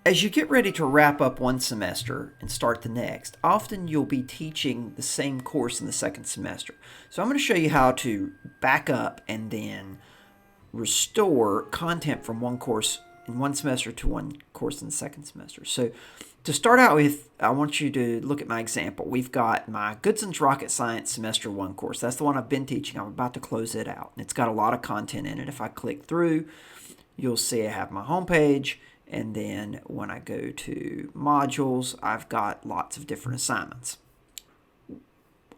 As you get ready to wrap up one semester and start the next, often you'll be teaching the same course in the second semester. So I'm going to show you how to back up and then restore content from one course in one semester to one course in the second semester. So to start out with, I want you to look at my example. We've got my Goodson's Rocket Science Semester 1 course. That's the one I've been teaching. I'm about to close it out. It's got a lot of content in it. If I click through, you'll see I have my home page. And then when I go to modules, I've got lots of different assignments.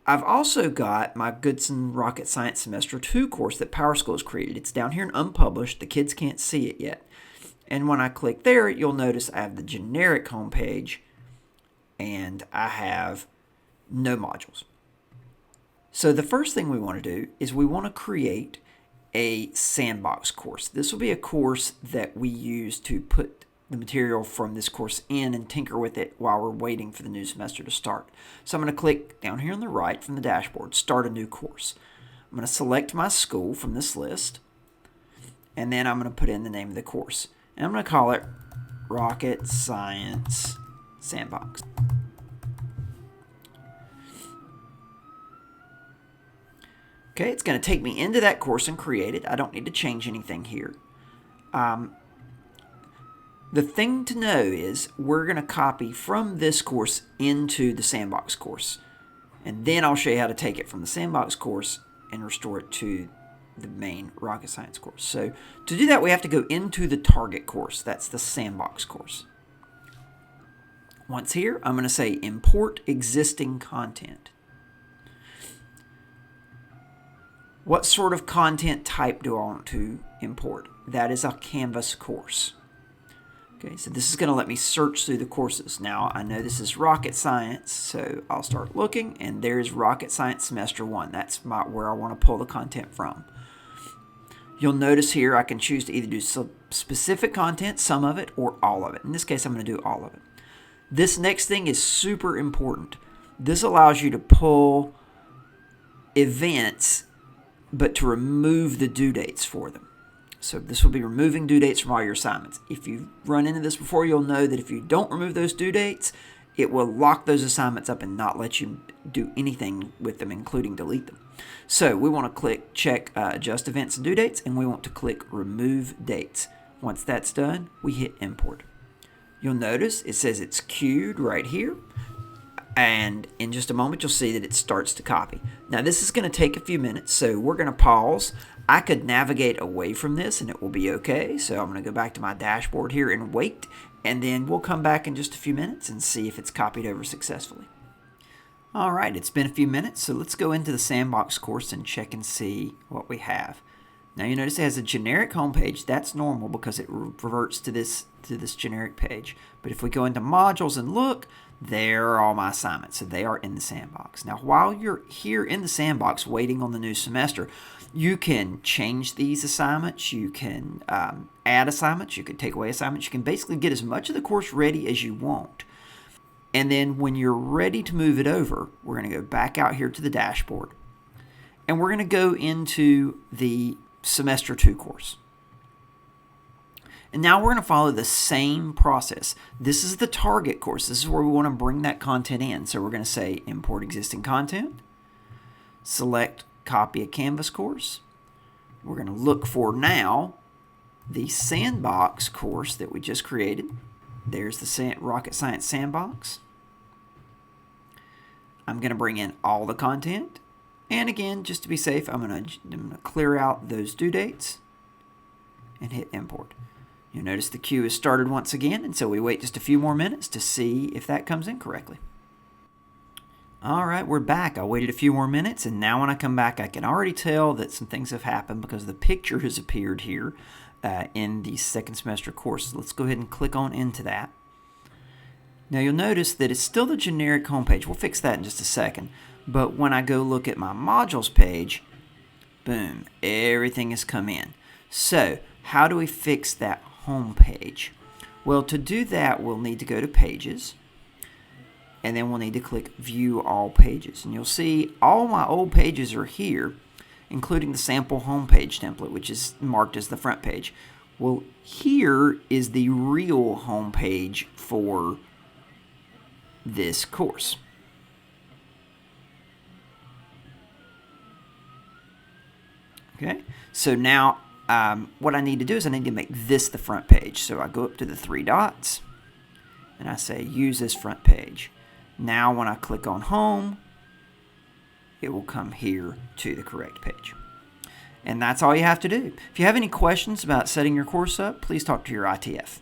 I've also got my Goodson Rocket Science Semester 2 course that PowerSchool has created. It's down here in unpublished. The kids can't see it yet. And when I click there, you'll notice I have the generic homepage and I have no modules. So the first thing we want to do is we want to create a Sandbox course. This will be a course that we use to put the material from this course in and tinker with it while we're waiting for the new semester to start. So I'm going to click down here on the right from the dashboard, Start a New Course. I'm going to select my school from this list, and then I'm going to put in the name of the course. And I'm going to call it Rocket Science Sandbox. Okay, it's going to take me into that course and create it. I don't need to change anything here. The thing to know is we're going to copy from this course into the Sandbox course. And then I'll show you how to take it from the Sandbox course and restore it to the main Rocket Science course. So to do that, we have to go into the target course. That's the Sandbox course. Once here, I'm going to say Import Existing Content. What sort of content type do I want to import? That is a Canvas course. Okay, so this is going to let me search through the courses. Now, I know this is Rocket Science, so I'll start looking, and there's Rocket Science Semester 1. That's where I want to pull the content from. You'll notice here I can choose to either do specific content, some of it, or all of it. In this case, I'm going to do all of it. This next thing is super important. This allows you to pull events, but to remove the due dates for them. So this will be removing due dates from all your assignments. If you've run into this before, you'll know that if you don't remove those due dates, it will lock those assignments up and not let you do anything with them, including delete them. So we want to click check adjust events and due dates, and we want to click remove dates. Once that's done, we hit import. You'll notice it says it's queued right here. And in just a moment, you'll see that it starts to copy. Now, this is going to take a few minutes, so we're going to pause. I could navigate away from this, and it will be okay. So I'm going to go back to my dashboard here and wait, and then we'll come back in just a few minutes and see if it's copied over successfully. All right, it's been a few minutes, so let's go into the Sandbox course and check and see what we have. Now, you notice it has a generic homepage. That's normal because it reverts to this generic page. But if we go into modules and look, there are all my assignments, so they are in the Sandbox. Now, while you're here in the Sandbox waiting on the new semester, you can change these assignments, you can add assignments, you can take away assignments, you can basically get as much of the course ready as you want. And then when you're ready to move it over, we're going to go back out here to the dashboard, and we're going to go into the Semester 2 course. And now we're going to follow the same process. This is the target course. This is where we want to bring that content in. So we're going to say import existing content, select copy a Canvas course. We're going to look for now the Sandbox course that we just created. There's the Rocket Science Sandbox. I'm going to bring in all the content. And again, just to be safe, I'm going to clear out those due dates and hit import. You'll notice the queue is started once again, and so we wait just a few more minutes to see if that comes in correctly. All right, we're back. I waited a few more minutes, and now when I come back, I can already tell that some things have happened because the picture has appeared here in the second semester course. Let's go ahead and click on into that. Now you'll notice that it's still the generic homepage. We'll fix that in just a second. But when I go look at my modules page, boom, everything has come in. So how do we fix that home page? Well, to do that, we'll need to go to Pages, and then we'll need to click View All Pages. And you'll see all my old pages are here, including the sample home page template, which is marked as the front page. Well, here is the real home page for this course. Okay, so now what I need to do is I need to make this the front page. So I go up to the three dots and I say use this front page. Now when I click on home, it will come here to the correct page. And that's all you have to do. If you have any questions about setting your course up, please talk to your ITF.